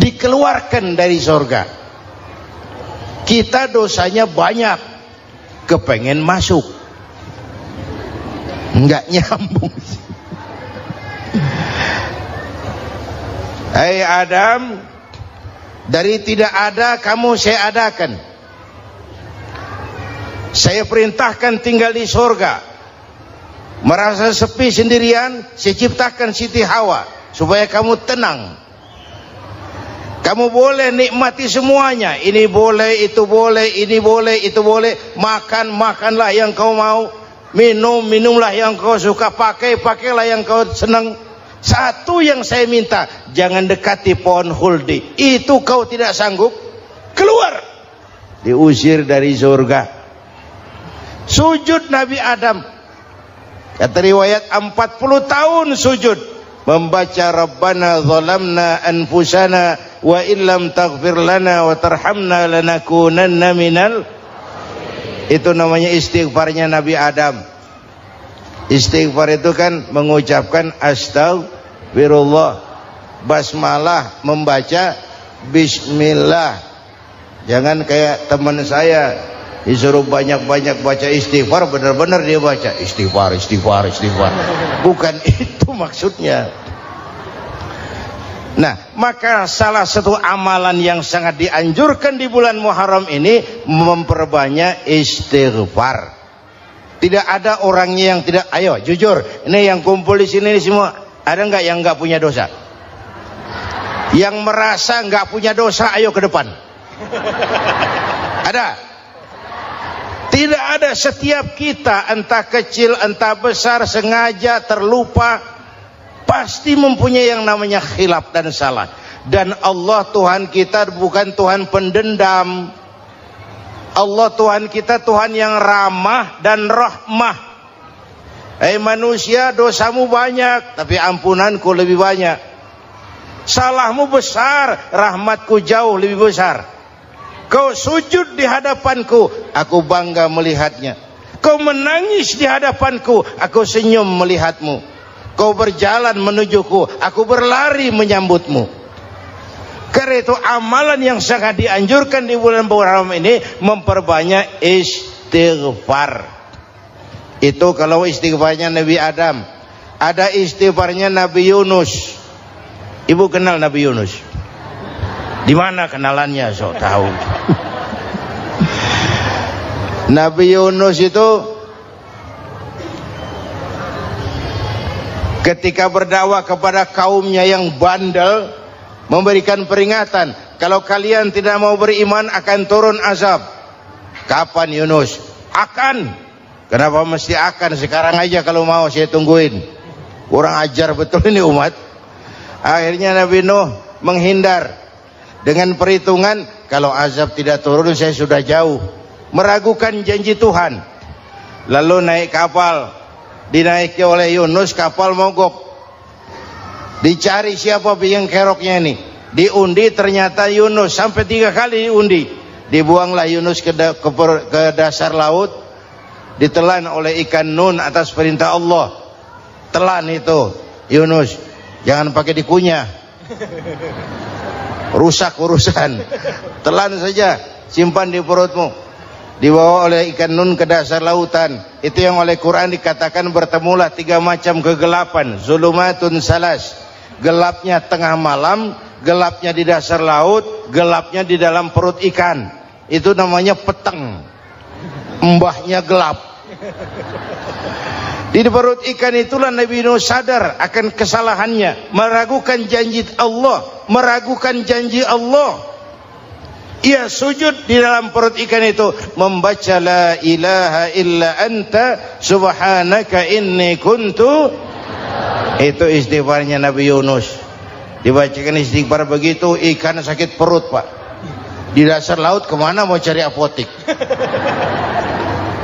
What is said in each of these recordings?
dikeluarkan dari surga. Kita dosanya banyak, kepengen masuk, nggak nyambung. Hai Adam, dari tidak ada kamu saya adakan. Saya perintahkan tinggal di surga. Merasa sepi sendirian, saya ciptakan Siti Hawa supaya kamu tenang. Kamu boleh nikmati semuanya. Ini boleh, itu boleh, ini boleh, itu boleh. Makan, makanlah yang kau mau. Minum, minumlah yang kau suka. Pakai, pakailah yang kau senang. Satu yang saya minta, jangan dekati pohon huldi. Itu kau tidak sanggup, keluar. Diusir dari surga. Sujud Nabi Adam, kata riwayat 40 tahun sujud, membaca Rabbana zalamna anfusana wa illam taghfir lana wa tarhamna lanakunanna minal. Itu namanya istighfarnya Nabi Adam. Istighfar itu kan mengucapkan astagfirullah, basmalah, membaca bismillah. Jangan kayak teman saya disuruh banyak-banyak baca istighfar, benar-benar dia baca istighfar, istighfar, istighfar. Bukan itu maksudnya. Nah, maka salah satu amalan yang sangat dianjurkan di bulan Muharram ini memperbanyak istighfar. Tidak ada orangnya yang tidak. Ayo jujur, ini yang kumpul di sini semua, ada nggak yang nggak punya dosa? Yang merasa nggak punya dosa, ayo ke depan. Ada? Tidak ada. Setiap kita, entah kecil entah besar, sengaja terlupa, pasti mempunyai yang namanya khilaf dan salah. Dan Allah Tuhan kita bukan Tuhan pendendam. Allah Tuhan kita Tuhan yang ramah dan rahmah. Hei manusia, dosamu banyak, tapi ampunanku lebih banyak. Salahmu besar, rahmatku jauh lebih besar. Kau sujud di hadapanku, aku bangga melihatnya. Kau menangis di hadapanku, aku senyum melihatmu. Kau berjalan menujuku, aku berlari menyambutmu. Karena itu amalan yang sangat dianjurkan di bulan Muharram ini memperbanyak istighfar. Itu kalau istighfarnya Nabi Adam. Ada istighfarnya Nabi Yunus. Ibu kenal Nabi Yunus? Di mana kenalannya? Sok tahu. Nabi Yunus itu ketika berdakwah kepada kaumnya yang bandel, memberikan peringatan, kalau kalian tidak mau beriman akan turun azab. Kapan Yunus? Akan. Kenapa mesti akan? Sekarang aja kalau mau, saya tungguin. Kurang ajar betul ini umat. Akhirnya Nabi Nuh menghindar dengan perhitungan, kalau azab tidak turun saya sudah jauh. Meragukan janji Tuhan. Lalu naik kapal, dinaiki oleh Yunus, kapal mogok. Dicari siapa biang keroknya ini. Diundi, ternyata Yunus. Sampai 3 kali diundi. Dibuanglah Yunus ke dasar laut. Ditelan oleh ikan nun atas perintah Allah. Telan itu Yunus. Jangan pakai dikunyah, rusak urusan. Telan saja, simpan di perutmu. Dibawa oleh ikan nun ke dasar lautan. Itu yang oleh Quran dikatakan bertemulah 3 macam kegelapan. Zulumatun salas. Gelapnya tengah malam, gelapnya di dasar laut, gelapnya di dalam perut ikan. Itu namanya peteng. Mbahnya gelap. Di perut ikan itulah Nabi Nuh sadar akan kesalahannya, meragukan janji Allah, meragukan janji Allah. Ia sujud di dalam perut ikan itu, membaca la ilaha illa anta subhanaka inni kuntu. Itu istighfarnya Nabi Yunus. Dibacakan istighfar begitu, ikan sakit perut pak. Di dasar laut kemana mau cari apotik?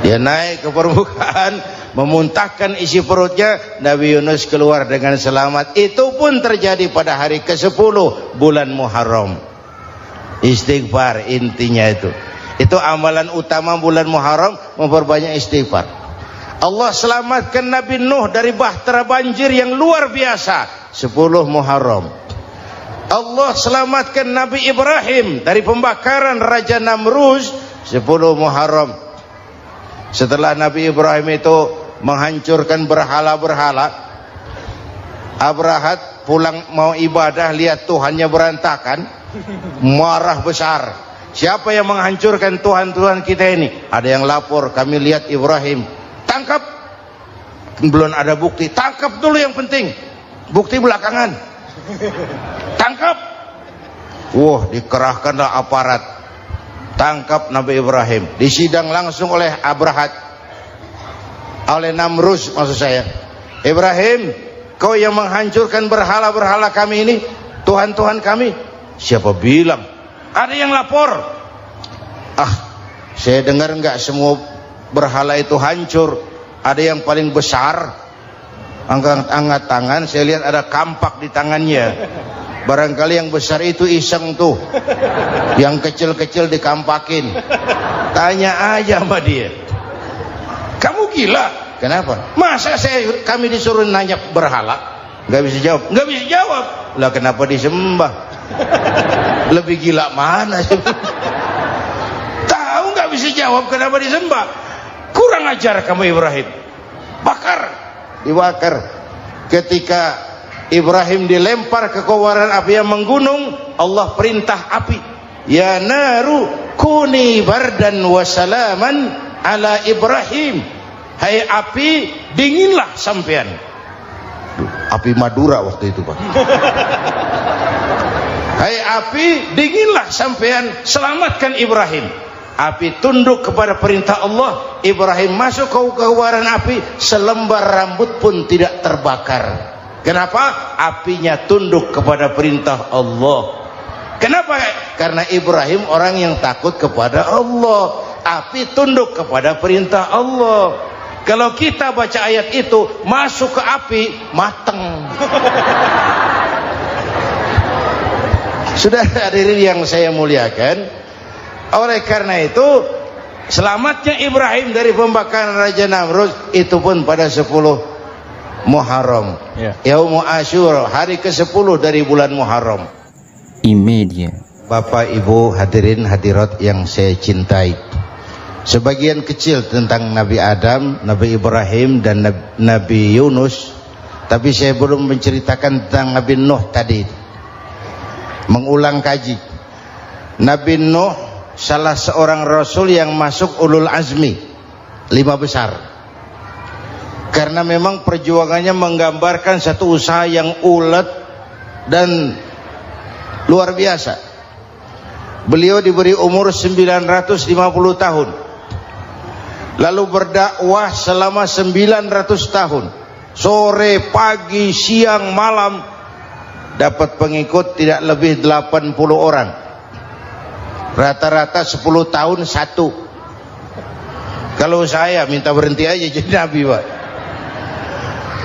Dia naik ke permukaan, memuntahkan isi perutnya. Nabi Yunus keluar dengan selamat. Itu pun terjadi pada hari ke-10 bulan Muharram. Istighfar intinya itu. Itu amalan utama bulan Muharram, memperbanyak istighfar. Allah selamatkan Nabi Nuh dari bahtera banjir yang luar biasa. 10 Muharram. Allah selamatkan Nabi Ibrahim dari pembakaran Raja Namrus 10 Muharram. Setelah Nabi Ibrahim itu menghancurkan berhala-berhala, Abrahat pulang mau ibadah, lihat Tuhannya berantakan, marah besar. Siapa yang menghancurkan Tuhan-Tuhan kita ini? Ada yang lapor, kami lihat Ibrahim. Tangkap. Belum ada bukti, tangkap dulu yang penting, bukti belakangan. Tangkap. Wah, dikerahkanlah aparat, tangkap Nabi Ibrahim, disidang langsung oleh Abrahat, oleh Namrus maksud saya. Ibrahim, kau yang menghancurkan berhala-berhala kami ini, Tuhan-Tuhan kami. Siapa bilang? Ada yang lapor. Saya dengar enggak semua berhala itu hancur. Ada yang paling besar, angkat tangan, saya lihat ada kampak di tangannya. Barangkali yang besar itu iseng tuh, yang kecil-kecil dikampakin. Tanya aja sama dia, kamu gila? Kenapa? Masa kami disuruh nanya berhala? Nggak bisa jawab. Nggak bisa jawab. Lah kenapa disembah? Lebih gila mana sih? Tahu nggak bisa jawab kenapa disembah? Kurang ajar kamu Ibrahim. Bakar, dibakar. Ketika Ibrahim dilempar ke kobaran api yang menggunung, Allah perintah api, ya naru kuni bardan wa salaman ala Ibrahim. Hai api, dinginlah sampean. Api Madura waktu itu, Pak. Hai api, dinginlah sampean, selamatkan Ibrahim. Api tunduk kepada perintah Allah. Ibrahim masuk ke kobaran api, selembar rambut pun tidak terbakar. Kenapa? Apinya tunduk kepada perintah Allah. Kenapa? Karena Ibrahim orang yang takut kepada Allah. Api tunduk kepada perintah Allah. Kalau kita baca ayat itu, masuk ke api, mateng. Sudah hadirin yang saya muliakan, oleh karena itu selamatnya Ibrahim dari pembakaran Raja Namrus itu pun pada 10 Muharram, Yaumul Asyura, hari ke-10 dari bulan Muharram. Imedia. Bapak Ibu hadirin hadirat yang saya cintai, sebagian kecil tentang Nabi Adam, Nabi Ibrahim dan Nabi Yunus, tapi saya belum menceritakan tentang Nabi Nuh tadi. Mengulang kaji, Nabi Nuh salah seorang rasul yang masuk ulul azmi 5 besar, karena memang perjuangannya menggambarkan satu usaha yang ulet dan luar biasa. Beliau diberi umur 950 tahun, lalu berdakwah selama 900 tahun, sore, pagi, siang, malam, dapat pengikut tidak lebih 80 orang. Rata-rata 10 tahun satu. Kalau saya minta berhenti aja jadi nabi, Pak.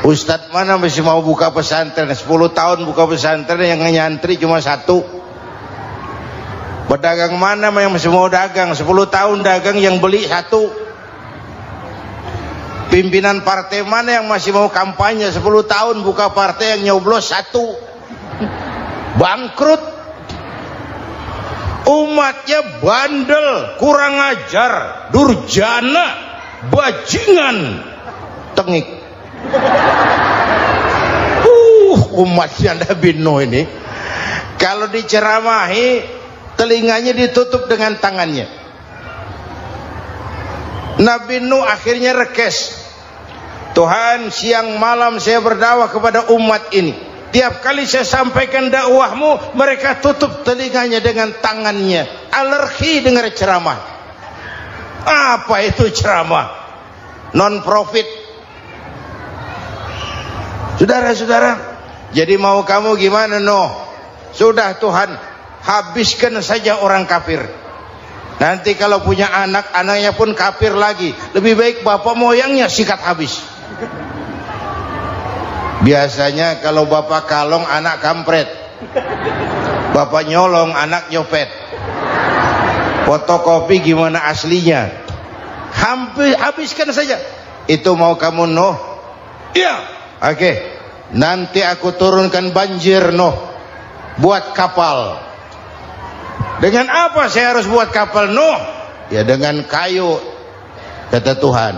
Ustadz mana masih mau buka pesantren? 10 tahun buka pesantren, yang nyantri cuma 1. Pedagang mana yang masih mau dagang? 10 tahun dagang, yang beli 1. Pimpinan partai mana yang masih mau kampanye? 10 tahun buka partai, yang nyoblos 1. Bangkrut. Umatnya bandel, kurang ajar, durjana, bajingan, tengik. Umatnya Nabi Nuh ini kalau diceramahi, telinganya ditutup dengan tangannya. Nabi Nuh akhirnya rekes, Tuhan, siang malam saya berdakwah kepada umat ini. Tiap kali saya sampaikan dakwahmu, mereka tutup telinganya dengan tangannya. Alergi dengar ceramah. Apa itu ceramah? Non profit. Saudara-saudara, jadi mau kamu gimana, Nuh? Sudah Tuhan, habiskan saja orang kafir. Nanti kalau punya anak, anaknya pun kafir lagi. Lebih baik bapak moyangnya sikat habis. Biasanya kalau bapak kalong, anak kampret. Bapak nyolong, anak nyopet. Fotokopi gimana aslinya? Hampir habiskan saja. Itu mau kamu, Nuh? Iya. Oke. nanti aku turunkan banjir Nuh, buat kapal. Dengan apa saya harus buat kapal Nuh? Ya dengan kayu, kata Tuhan.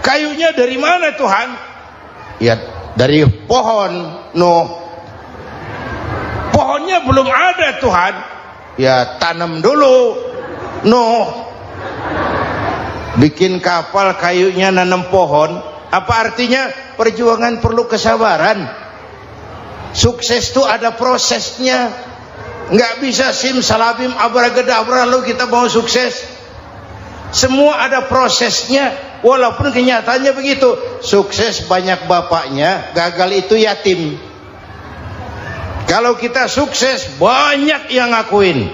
Kayunya dari mana Tuhan? Ya dari pohon Nuh. Pohonnya belum ada Tuhan. Ya tanam dulu Nuh. Bikin kapal, kayunya nanam pohon. Apa artinya? Perjuangan perlu kesabaran. Sukses itu ada prosesnya. Nggak bisa simsalabim abracadabra lalu kita mau sukses. Semua ada prosesnya. Walaupun kenyataannya begitu. Sukses banyak bapaknya, gagal itu yatim. Kalau kita sukses banyak yang ngakuin.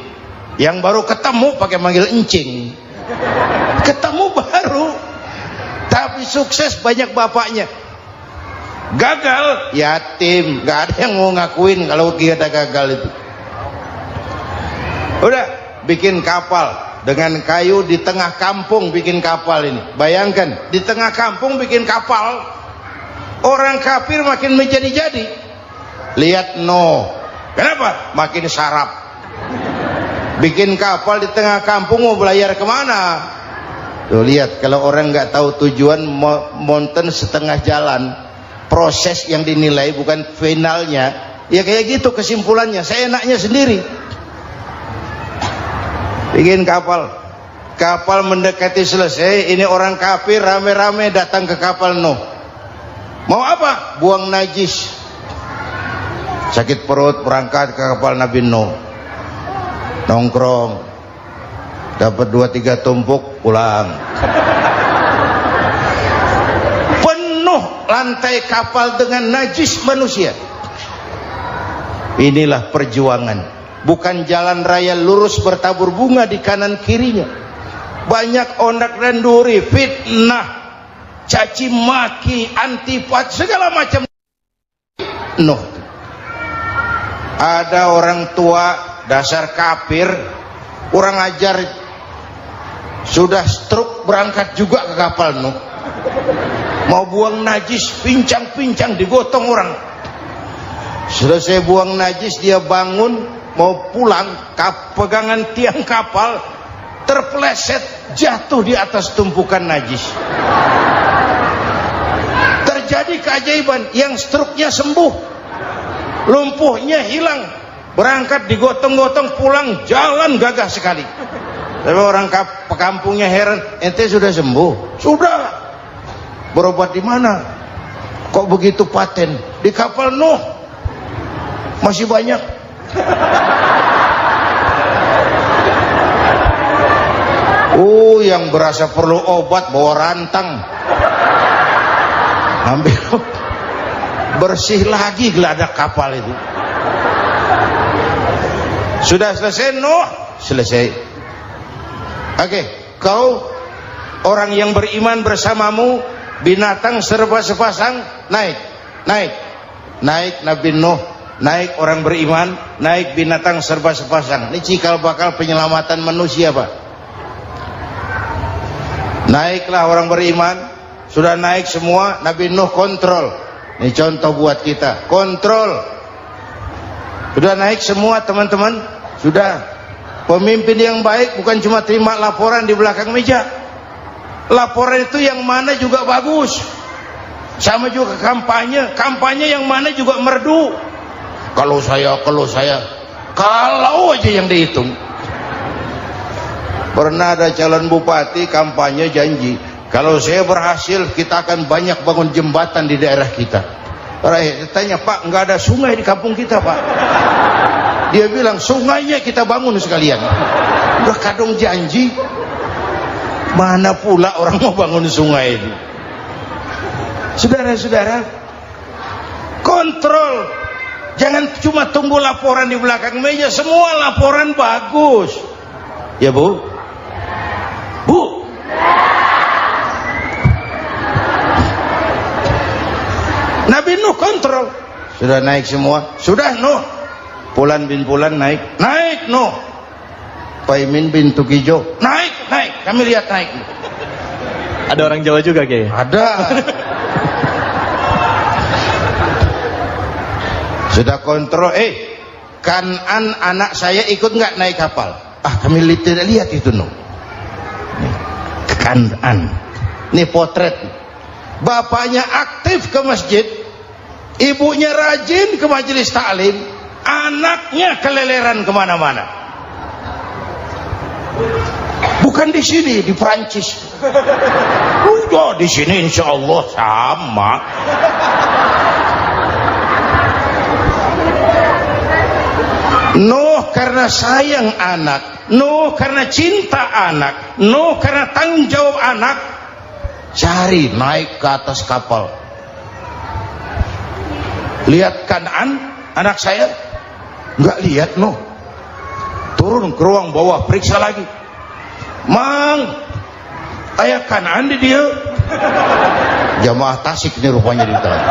Yang baru ketemu pakai manggil encing. Ketemu baru. Tapi sukses banyak bapaknya. Gagal yatim, nggak ada yang mau ngakuin kalau kita gagal itu. Udah bikin kapal dengan kayu di tengah kampung, bikin kapal ini. Bayangkan di tengah kampung bikin kapal. Orang kafir makin menjadi-jadi. Lihat Nuh, kenapa? Makin sarap. Bikin kapal di tengah kampung, mau belayar kemana? Tuh lihat, kalau orang nggak tahu tujuan, mountain setengah jalan. Proses yang dinilai bukan finalnya. Ya kayak gitu kesimpulannya. Saya enaknya sendiri. Bikin kapal. Kapal mendekati selesai. Ini orang kafir rame-rame datang ke kapal Nuh. Mau apa? Buang najis. Sakit perut berangkat ke kapal Nabi Nuh. Nongkrong. Dapat 2-3 tumpuk pulang. Lantai kapal dengan najis manusia. Inilah perjuangan. Bukan jalan raya lurus bertabur bunga di kanan kirinya. Banyak ondak dan duri, fitnah, caci maki, antipat, segala macam. Nuh. Ada orang tua dasar kafir, kurang ajar, sudah stroke berangkat juga ke kapal Nuh. Mau buang najis, pincang-pincang digotong orang. Selesai buang najis, dia bangun mau pulang, pegangan tiang kapal terpeleset, jatuh di atas tumpukan najis. Terjadi keajaiban, yang struknya sembuh, lumpuhnya hilang, berangkat digotong-gotong pulang, jalan gagah sekali. Tapi orang kampungnya heran, ente sudah sembuh? Sudah. Berobat di mana? Kok begitu paten? Di kapal Nuh. Masih banyak. Yang berasa perlu obat bawa rantang. Ambil. Bersih lagi geladak kapal itu. Sudah selesai Nuh? Selesai. Oke, kau orang yang beriman bersamamu, binatang serba sepasang, naik Nabi Nuh, naik orang beriman, naik binatang serba sepasang. Ini cikal bakal penyelamatan manusia, Pak. Naiklah orang beriman, sudah naik semua, Nabi Nuh kontrol. Ini contoh buat kita, kontrol. Sudah naik semua teman-teman, sudah. Pemimpin yang baik bukan cuma terima laporan di belakang meja. Laporan itu yang mana juga bagus. Sama juga kampanye yang mana juga merdu. Kalau aja yang dihitung. Pernah ada calon bupati kampanye janji, kalau saya berhasil kita akan banyak bangun jembatan di daerah kita. Rakyat tanya, Pak, nggak ada sungai di kampung kita, Pak. Dia bilang, sungainya kita bangun sekalian. Udah kadung janji, mana pula orang mau bangun sungai itu. Saudara-saudara, kontrol. Jangan cuma tunggu laporan di belakang meja. Semua laporan bagus. Ya Bu? Bu? Nabi Nuh kontrol. Sudah naik semua? Sudah Nuh. Pulan bin Pulan naik Nuh. Paimin bin Tukijo naik. Kami lihat naik. Ada orang Jawa juga, Kiai? Ada. Sudah kontrol, Kanan anak saya ikut nggak naik kapal? Kami tidak lihat itu no. Kanan, ini potret. Bapaknya aktif ke masjid, ibunya rajin ke majelis taklim, anaknya keleleran kemana-mana. Bukan di sini, di Prancis. Udah di sini insya Allah sama. Nuh karena sayang anak, Nuh karena cinta anak, Nuh karena tanggung jawab anak, cari naik ke atas kapal. Lihat Kanan anak saya, nggak lihat Nuh. Turun ke ruang bawah, periksa lagi. Mang, ayah Kanan di dia. Jamaah Tasik ini rupanya di dalam.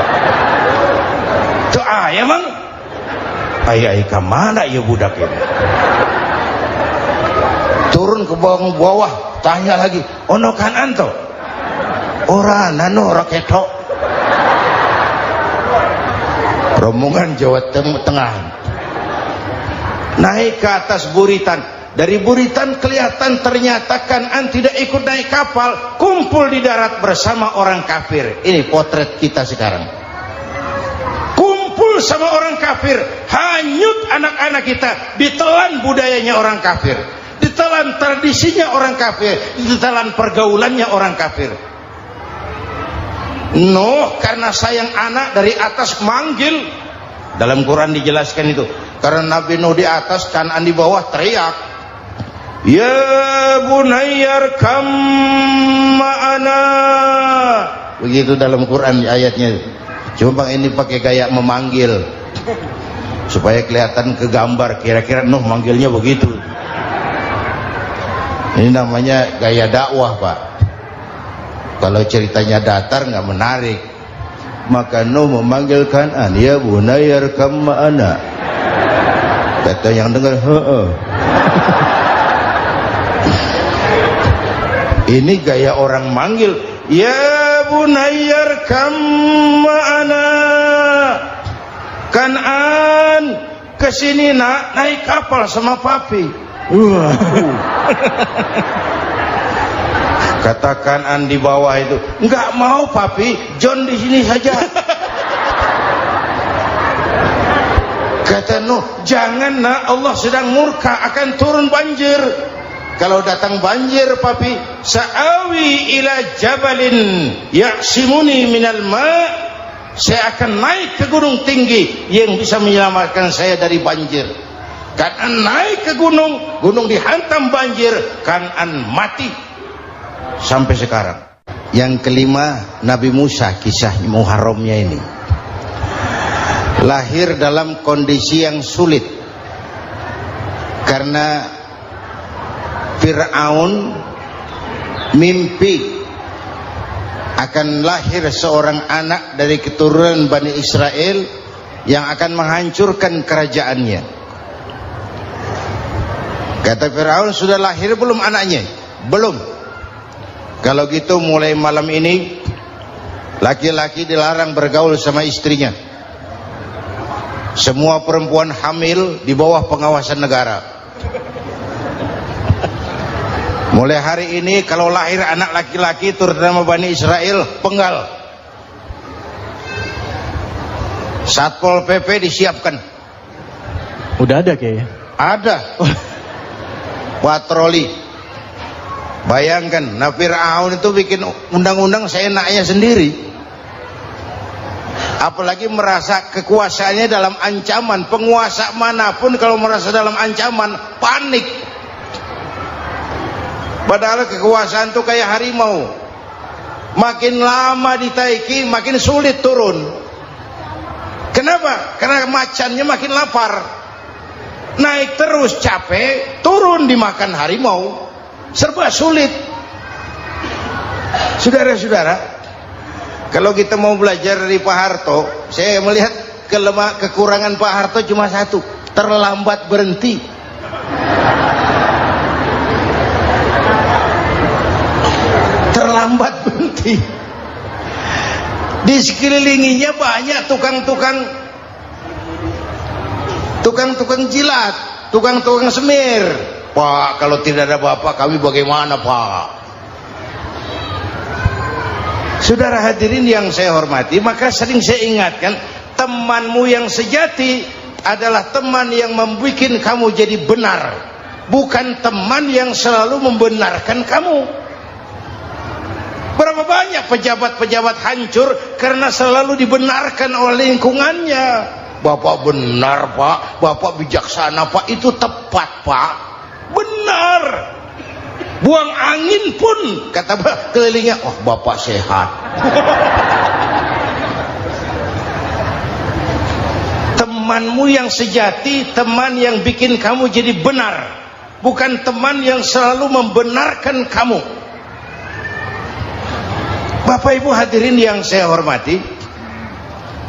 Tuh ayah mang. Ayah kemana ya budak ini? Turun ke bawah, tanya lagi. Ono Kanan to? Ora nano raketo. Rombongan Jawa Tengah. Naik ke atas buritan. Dari buritan kelihatan ternyata Kanan tidak ikut naik kapal, kumpul di darat bersama orang kafir. Ini potret kita sekarang. Kumpul sama orang kafir, hanyut anak-anak kita, ditelan budayanya orang kafir, ditelan tradisinya orang kafir, ditelan pergaulannya orang kafir. Nuh karena sayang anak dari atas manggil. Dalam Quran dijelaskan itu. Karena Nabi Nuh di atas, Kanan di bawah, teriak, ya bunayyar kam ma'ana. Begitu dalam Quran ayatnya. Cuma bang ini pakai gaya memanggil supaya kelihatan kegambar, kira-kira Nuh manggilnya begitu. Ini namanya gaya dakwah pak. Kalau ceritanya datar nggak menarik. Maka Nuh memanggil Kanan, ya bunayyar kam ma'ana. Kata yang dengar, ini gaya orang manggil, ya bunayyar kam ma'ana. Kanan kesini nak, naik kapal sama papi. Kata Kanan di bawah itu, enggak mau papi, John di sini saja. Kata Nuh, jangan nak, Allah sedang murka, akan turun banjir. Kalau datang banjir papi, sa'awi ila jabalin ya'simuni minal ma', saya akan naik ke gunung tinggi yang bisa menyelamatkan saya dari banjir. Kanan naik ke gunung, gunung dihantam banjir, Kanan mati sampai sekarang. Yang kelima, Nabi Musa, kisah Muharramnya ini lahir dalam kondisi yang sulit karena Fir'aun mimpi akan lahir seorang anak dari keturunan Bani Israel yang akan menghancurkan kerajaannya. Kata Fir'aun, sudah lahir belum anaknya? Belum. Kalau gitu mulai malam ini laki-laki dilarang bergaul sama istrinya. Semua perempuan hamil di bawah pengawasan negara. Mulai hari ini kalau lahir anak laki-laki terutama Bani Israel, penggal. Satpol PP disiapkan. Udah ada kayaknya. Ada. Patroli. Bayangkan, Fir'aun itu bikin undang-undang seenaknya sendiri. Apalagi merasa kekuasaannya dalam ancaman. Penguasa manapun kalau merasa dalam ancaman, panik. Padahal kekuasaan itu kayak harimau, makin lama ditaiki makin sulit turun. Kenapa? Karena macannya makin lapar. Naik terus capek, turun dimakan harimau, serba sulit. Saudara-saudara, kalau kita mau belajar dari Pak Harto, saya melihat kekurangan Pak Harto cuma satu, terlambat berhenti. Terlambat berhenti. Di sekelilinginya banyak tukang-tukang tukang-tukang jilat, tukang-tukang semir. Pak, kalau tidak ada bapak kami bagaimana, Pak? Saudara hadirin yang saya hormati, maka sering saya ingatkan, temanmu yang sejati adalah teman yang membuat kamu jadi benar, bukan teman yang selalu membenarkan kamu. Berapa banyak pejabat-pejabat hancur karena selalu dibenarkan oleh lingkungannya. Bapak benar, Pak. Bapak bijaksana, Pak. Itu tepat, Pak. Benar. Buang angin pun kata kelilingnya, oh Bapak sehat. Temanmu yang sejati, teman yang bikin kamu jadi benar, bukan teman yang selalu membenarkan kamu. Bapak Ibu hadirin yang saya hormati,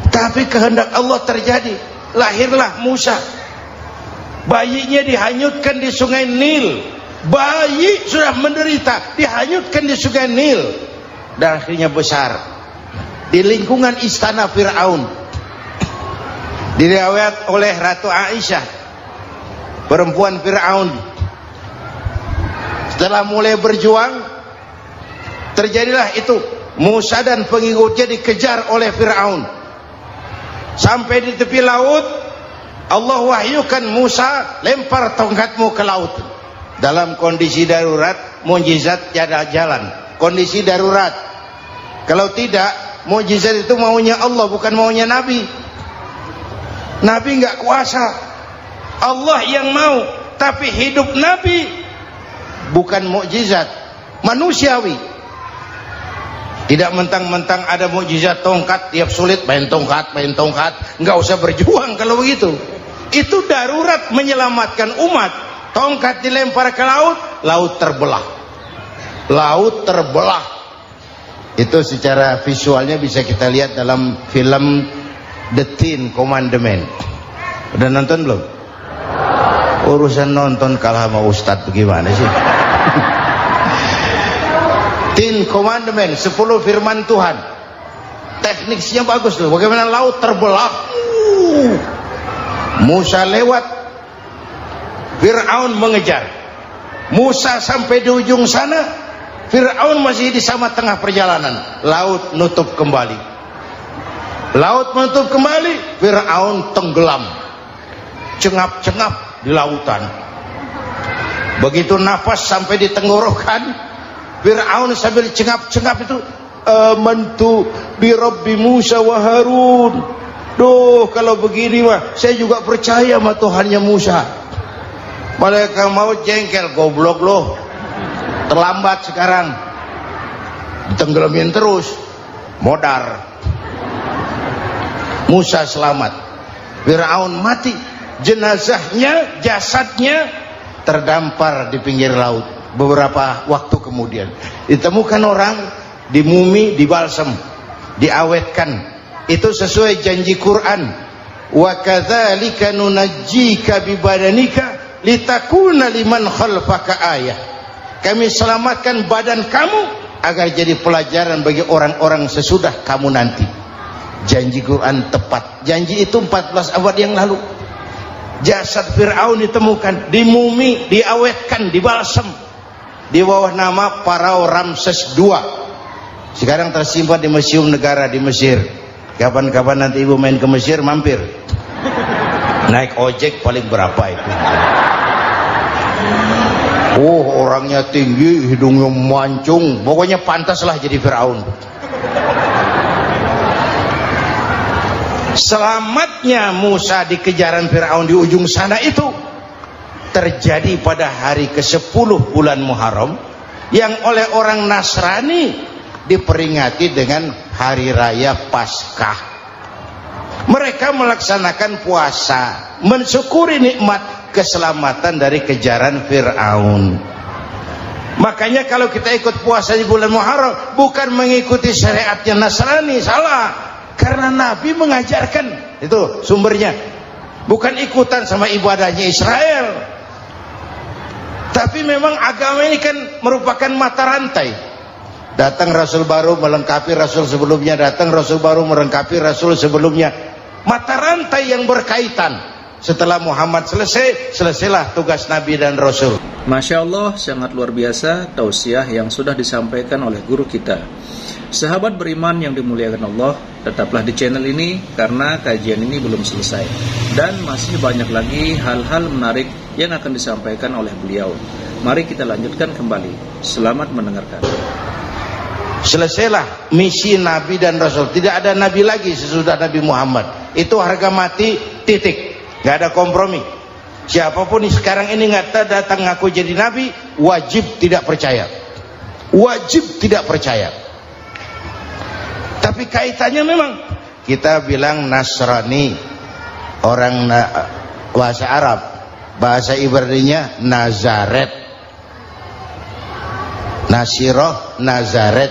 tapi kehendak Allah terjadi. Lahirlah Musa, bayinya dihanyutkan di sungai Nil. Bayi sudah menderita, dihanyutkan di sungai Nil, dan akhirnya besar di lingkungan istana Fir'aun. Diriwayat oleh Ratu Aisyah, perempuan Fir'aun, setelah mulai berjuang, terjadilah itu. Musa dan pengikutnya dikejar oleh Fir'aun. Sampai di tepi laut, Allah wahyukan Musa, lempar tongkatmu ke laut. Dalam kondisi darurat, mukjizat tiada jalan. Kondisi darurat. Kalau tidak, mukjizat itu maunya Allah, bukan maunya Nabi. Nabi nggak kuasa, Allah yang mau. Tapi hidup Nabi bukan mukjizat, manusiawi. Tidak mentang-mentang ada mukjizat tongkat, tiap sulit main tongkat, nggak usah berjuang kalau begitu. Itu darurat menyelamatkan umat. Tongkat dilempar ke laut, laut terbelah. Laut terbelah. Itu secara visualnya bisa kita lihat dalam film The Ten Commandments. Udah nonton belum? Urusan nonton kalah sama Ustadz bagaimana sih? Ten Commandments, 10 firman Tuhan. Tekniknya bagus loh. Bagaimana laut terbelah. Musa lewat, Fir'aun mengejar. Musa sampai di ujung sana, Fir'aun masih di sama tengah perjalanan. Laut nutup kembali. Laut menutup kembali, Fir'aun tenggelam, cengap-cengap di lautan. Begitu nafas sampai di tenggorokan, Fir'aun sambil cengap-cengap itu, amantu bi Rabbi Musa wa Harun. Duh, kalau begini mah saya juga percaya sama Tuhannya Musa. Malaikat maut jengkel, goblok loh, terlambat sekarang, ditenggelamin terus, modar. Musa selamat, Fir'aun mati, jenazahnya, jasadnya terdampar di pinggir laut. Beberapa waktu kemudian ditemukan orang, dimumi, dibalsem, diawetkan. Itu sesuai janji Quran, wa kadzalika nunajjika bi badanika litakuna liman khalfaka ayah. Kami selamatkan badan kamu agar jadi pelajaran bagi orang-orang sesudah kamu nanti. Janji Quran tepat. Janji itu 14 abad yang lalu. Jasad Fir'aun ditemukan, dimumi, diawetkan, dibalsem di bawah nama Farao Ramses II. Sekarang tersimpan di Museum Negara di Mesir. Kapan-kapan nanti ibu main ke Mesir, mampir. Naik ojek paling berapa itu? Oh, orangnya tinggi, hidungnya mancung, pokoknya pantaslah jadi Fir'aun. Selamatnya Musa di kejaran Fir'aun di ujung sana itu terjadi pada hari ke-10 bulan Muharram, yang oleh orang Nasrani diperingati dengan hari raya Paskah. Mereka melaksanakan puasa, mensyukuri nikmat keselamatan dari kejaran Fir'aun. Makanya kalau kita ikut puasa di bulan Muharram, bukan mengikuti syariatnya Nasrani, salah. Karena Nabi mengajarkan, itu sumbernya, bukan ikutan sama ibadahnya Israel. Tapi memang agama ini kan merupakan mata rantai. Datang Rasul baru melengkapi Rasul sebelumnya, datang Rasul baru melengkapi Rasul sebelumnya. Mata rantai yang berkaitan. Setelah Muhammad selesai, selesailah tugas Nabi dan Rasul. Masya Allah, sangat luar biasa tausiah yang sudah disampaikan oleh guru kita. Sahabat beriman yang dimuliakan Allah, tetaplah di channel ini karena kajian ini belum selesai. Dan masih banyak lagi hal-hal menarik yang akan disampaikan oleh beliau. Mari kita lanjutkan kembali. Selamat mendengarkan. Selesailah misi Nabi dan Rasul. Tidak ada Nabi lagi sesudah Nabi Muhammad. Itu harga mati, titik. Gak ada kompromi. Siapapun sekarang ini nggak datang ngaku jadi Nabi, wajib tidak percaya. Wajib tidak percaya. Tapi kaitannya memang kita bilang Nasrani, orang bahasa Arab, bahasa Ibraninya Nazaret, Nasiroh, Nazaret.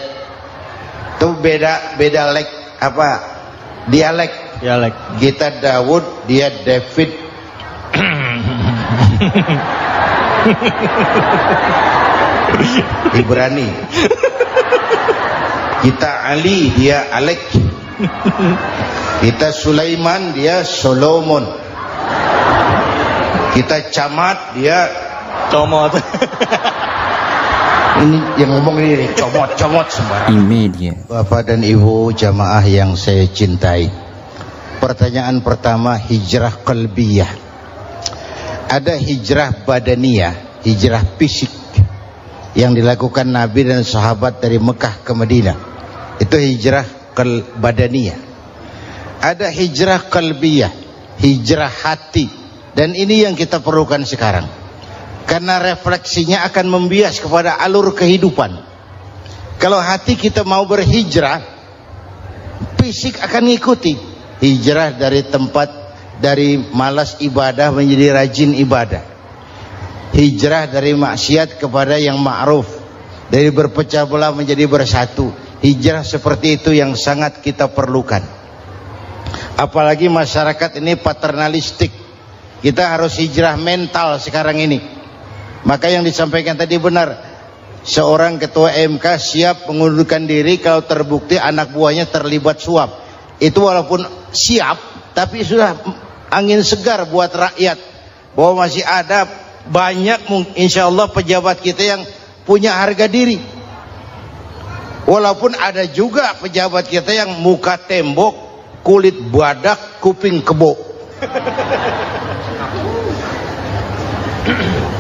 Itu beda dialek. Kita Daud, dia David. Ibrani. Kita Ali, dia Alek. Kita Sulaiman, dia Solomon. Kita Camat, dia Comot. ini yang ngomong ini comot sembarang. Imedia. Bapak dan Ibu jamaah yang saya cintai, pertanyaan pertama, hijrah qalbiyah. Ada hijrah badaniyah, hijrah fisik yang dilakukan Nabi dan sahabat dari Mekah ke Madinah. Itu hijrah badaniyah. Ada hijrah qalbiyah, hijrah hati. Dan ini yang kita perlukan sekarang. Karena refleksinya akan membias kepada alur kehidupan. Kalau hati kita mau berhijrah, fisik akan ngikuti. Hijrah dari tempat, dari malas ibadah menjadi rajin ibadah. Hijrah dari maksiat kepada yang ma'ruf, dari berpecah belah menjadi bersatu. Hijrah seperti itu yang sangat kita perlukan. Apalagi masyarakat ini paternalistik. Kita harus hijrah mental sekarang ini. Maka yang disampaikan tadi benar. Seorang ketua MK siap mengundurkan diri kalau terbukti anak buahnya terlibat suap. Itu walaupun siap, tapi sudah angin segar buat rakyat. Bahwa masih ada banyak insya Allah pejabat kita yang punya harga diri. Walaupun ada juga pejabat kita yang muka tembok, kulit badak, kuping kebo.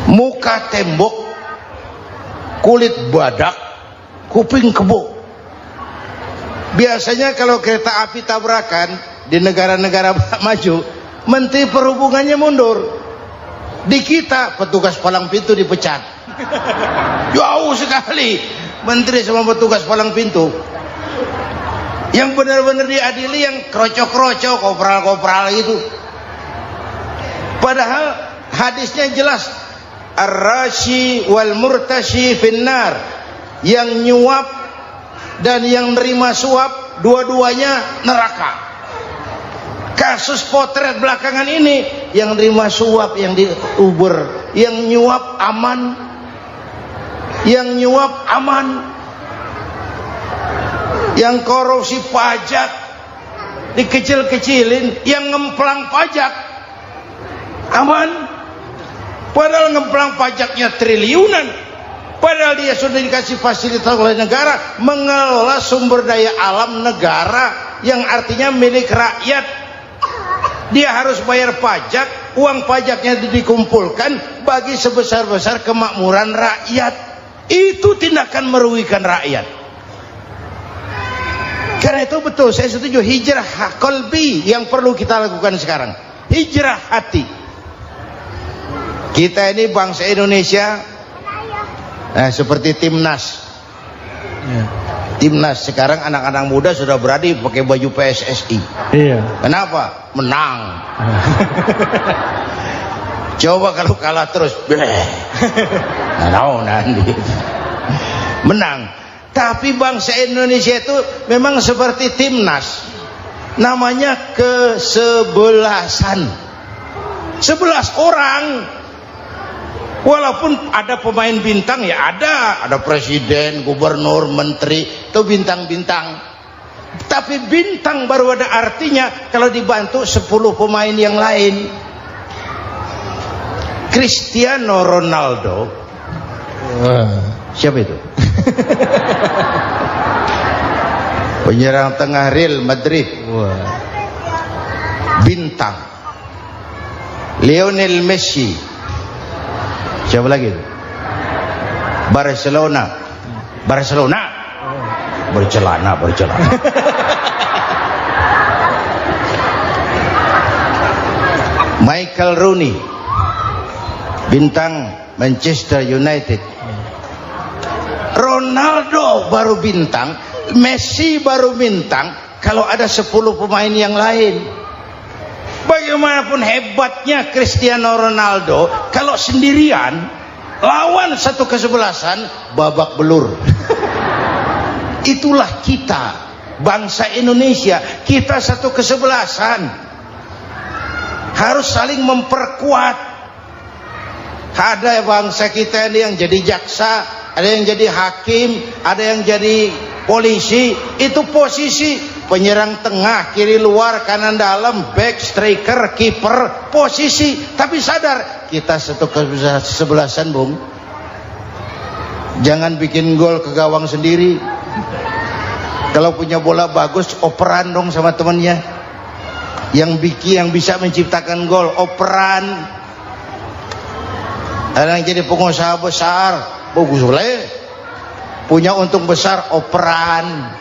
Muka tembok, kulit badak, kuping kebo. Biasanya kalau kereta api tabrakan di negara-negara maju, menteri perhubungannya mundur. Di kita petugas palang pintu dipecat. Jauh sekali menteri sama petugas palang pintu. Yang benar-benar diadili yang krocok-krocok, kopral-kopral itu. Padahal hadisnya jelas, ar-rashi wal murtashi finnar. Yang nyuap dan yang nerima suap, dua-duanya neraka. Kasus potret belakangan ini, yang nerima suap, yang diuber, yang nyuap aman, yang nyuap aman, yang korupsi pajak dikecil-kecilin, yang ngemplang pajak aman. Padahal ngemplang pajaknya triliunan, padahal dia sudah dikasih fasilitas oleh negara mengelola sumber daya alam negara yang artinya milik rakyat. Dia harus bayar pajak, uang pajaknya dikumpulkan bagi sebesar-besar kemakmuran rakyat. Itu tindakan merugikan rakyat. Karena itu betul, saya setuju, hijrah qalbi yang perlu kita lakukan sekarang. Hijrah hati. Kita ini bangsa Indonesia, seperti timnas. Timnas sekarang anak-anak muda sudah berani pakai baju PSSI. Iya. Kenapa? Menang. Coba kalau kalah terus, nanti menang. Tapi bangsa Indonesia itu memang seperti timnas, namanya kesebelasan, 11 orang. Walaupun ada pemain bintang, ya ada presiden, gubernur, menteri, itu bintang-bintang. Tapi bintang baru ada artinya kalau dibantu 10 pemain yang lain. Cristiano Ronaldo. Siapa itu? Penyerang tengah Real Madrid. Bintang. Lionel Messi. Siapa lagi itu? Barcelona. Bercelana. Michael Rooney, bintang Manchester United. Ronaldo baru bintang, Messi baru bintang. Kalau ada 10 pemain yang lain, bagaimanapun hebatnya Cristiano Ronaldo, kalau sendirian lawan satu kesebelasan, babak belur. Itulah kita, bangsa Indonesia. Kita satu kesebelasan, harus saling memperkuat. Ada bangsa kita ini yang jadi jaksa, ada yang jadi hakim, ada yang jadi polisi. Itu posisi penyerang tengah, kiri luar, kanan dalam, back, striker, kiper, posisi. Tapi sadar, kita satu kesebelasan, Bung. Jangan bikin gol ke gawang sendiri. Kalau punya bola bagus, operan dong sama temannya. Yang bisa menciptakan gol, operan. Ada yang jadi pengusaha besar, bagus boleh. Punya untung besar, operan.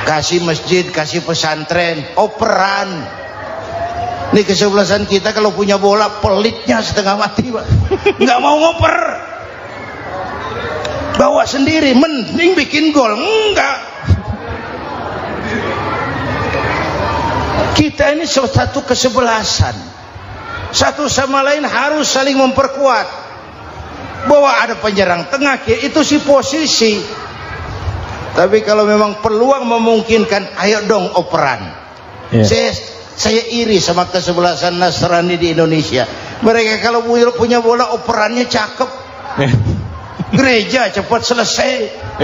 Kasih masjid, kasih pesantren, operan. Ini kesebelasan kita kalau punya bola, pelitnya setengah mati, Pak. Nggak mau ngoper. Bawa sendiri, mending bikin gol. Enggak. Kita ini satu kesebelasan, satu sama lain harus saling memperkuat. Bahwa ada penyerang tengah, itu si posisi. Tapi kalau memang peluang memungkinkan, ayo dong operan. Saya iri sama kesebelasan Nasrani di Indonesia. Mereka kalau punya bola, operannya cakep. Gereja cepat selesai,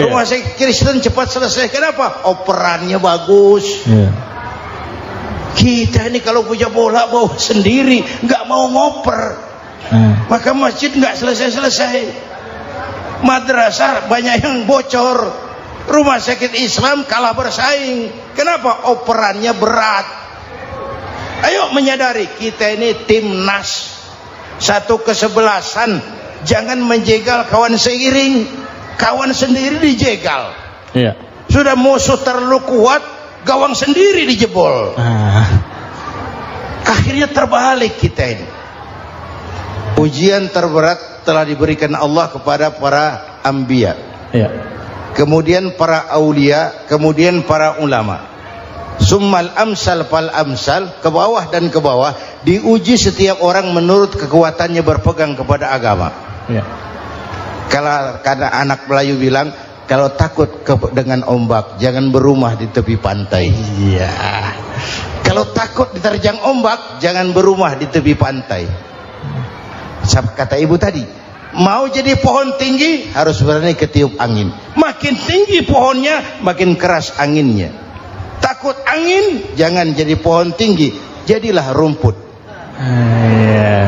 rumah sakit Kristen cepat selesai. Kenapa? Operannya bagus. Kita ini kalau punya bola bawa sendiri, nggak mau ngoper. Maka masjid nggak selesai-selesai. Madrasah banyak yang bocor. Rumah sakit Islam kalah bersaing. Kenapa? Operannya berat. Ayo menyadari, kita ini timnas, satu kesebelasan. Jangan menjegal kawan seiring. Kawan sendiri dijegal. Sudah musuh terlalu kuat, gawang sendiri dijebol. Akhirnya terbalik kita ini. Ujian terberat telah diberikan Allah kepada para anbiya, kemudian para aulia, kemudian para ulama. Summal amsal fal amsal, ke bawah dan ke bawah. Diuji setiap orang menurut kekuatannya berpegang kepada agama. Kalau karena anak Melayu bilang, kalau takut dengan ombak, jangan berumah di tepi pantai. Kalau takut diterjang ombak, jangan berumah di tepi pantai. Kata ibu tadi, mau jadi pohon tinggi harus berani ketiup angin. Makin tinggi pohonnya, makin keras anginnya. Takut angin, jangan jadi pohon tinggi, jadilah rumput.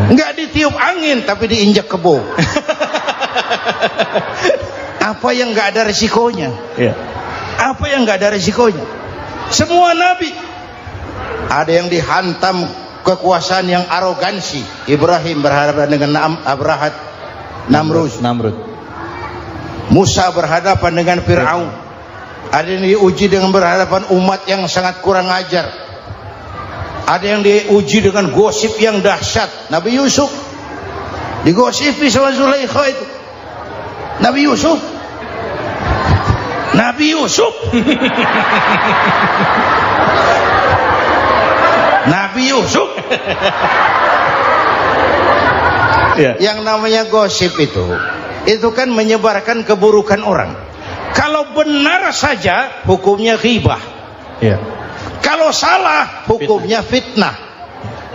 Nggak ditiup angin, tapi diinjak kebo. Apa yang nggak ada resikonya? Apa yang nggak ada resikonya? Semua nabi ada yang dihantam kekuasaan yang arogansi. Ibrahim berhadapan dengan Namrud. Musa berhadapan dengan Fir'aun. Ada yang diuji dengan berhadapan umat yang sangat kurang ajar. Ada yang diuji dengan gosip yang dahsyat. Nabi Yusuf digosipi sama Zulaikha itu. Nabi Yusuf Yang namanya gosip itu kan menyebarkan keburukan orang. Kalau benar saja hukumnya ghibah. Kalau salah hukumnya fitnah.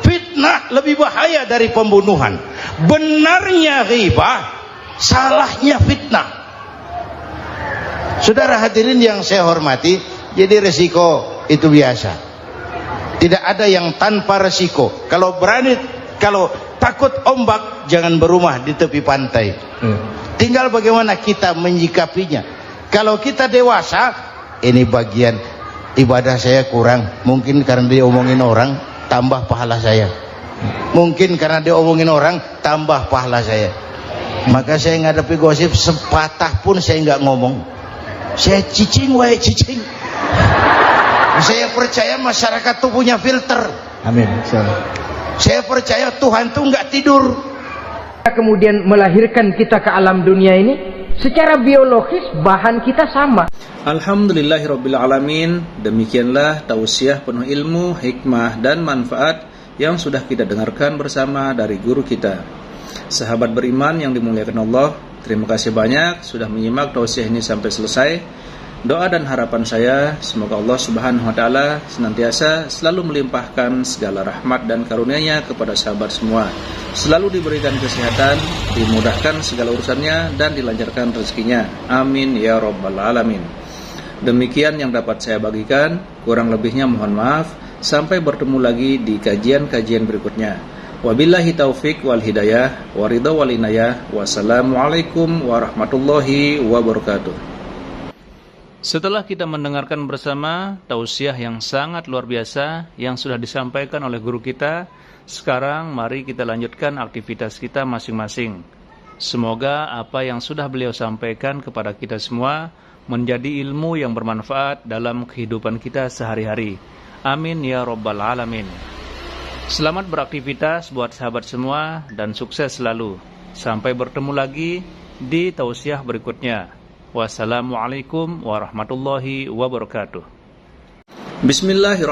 Fitnah lebih bahaya dari pembunuhan. Benarnya ghibah, salahnya fitnah. Saudara hadirin yang saya hormati, jadi resiko itu biasa. Tidak ada yang tanpa resiko. Kalau takut ombak, jangan berumah di tepi pantai. Tinggal bagaimana kita menyikapinya. Kalau kita dewasa, ini bagian ibadah saya kurang, mungkin karena dia omongin orang, tambah pahala saya. Mungkin karena dia omongin orang, tambah pahala saya. Maka saya ngadepi gosip sepatah pun saya nggak ngomong. Saya cicing, wae cicing. Saya percaya masyarakat itu punya filter. Amin. Saya percaya Tuhan itu nggak tidur. Kemudian melahirkan kita ke alam dunia ini, secara biologis bahan kita sama. Alhamdulillahirrabbilalamin. Demikianlah tausiah penuh ilmu, hikmah, dan manfaat yang sudah kita dengarkan bersama dari guru kita. Sahabat beriman yang dimuliakan Allah, terima kasih banyak sudah menyimak tausiah ini sampai selesai. Doa dan harapan saya, semoga Allah Subhanahu wa Ta'ala senantiasa selalu melimpahkan segala rahmat dan karunia-Nya kepada sahabat semua. Selalu diberikan kesehatan, dimudahkan segala urusannya, dan dilancarkan rezekinya. Amin ya rabbal alamin. Demikian yang dapat saya bagikan, kurang lebihnya mohon maaf. Sampai bertemu lagi di kajian-kajian berikutnya. Wabillahi taufik wal hidayah, waridha wal inayah. Wassalamualaikum warahmatullahi wabarakatuh. Setelah kita mendengarkan bersama tausiah yang sangat luar biasa yang sudah disampaikan oleh guru kita, sekarang mari kita lanjutkan aktivitas kita masing-masing. Semoga apa yang sudah beliau sampaikan kepada kita semua menjadi ilmu yang bermanfaat dalam kehidupan kita sehari-hari. Amin ya rabbal alamin. Selamat beraktivitas buat sahabat semua dan sukses selalu. Sampai bertemu lagi di tausiah berikutnya. Wassalamualaikum warahmatullahi wabarakatuh. Bismillahirrahmanirrahim.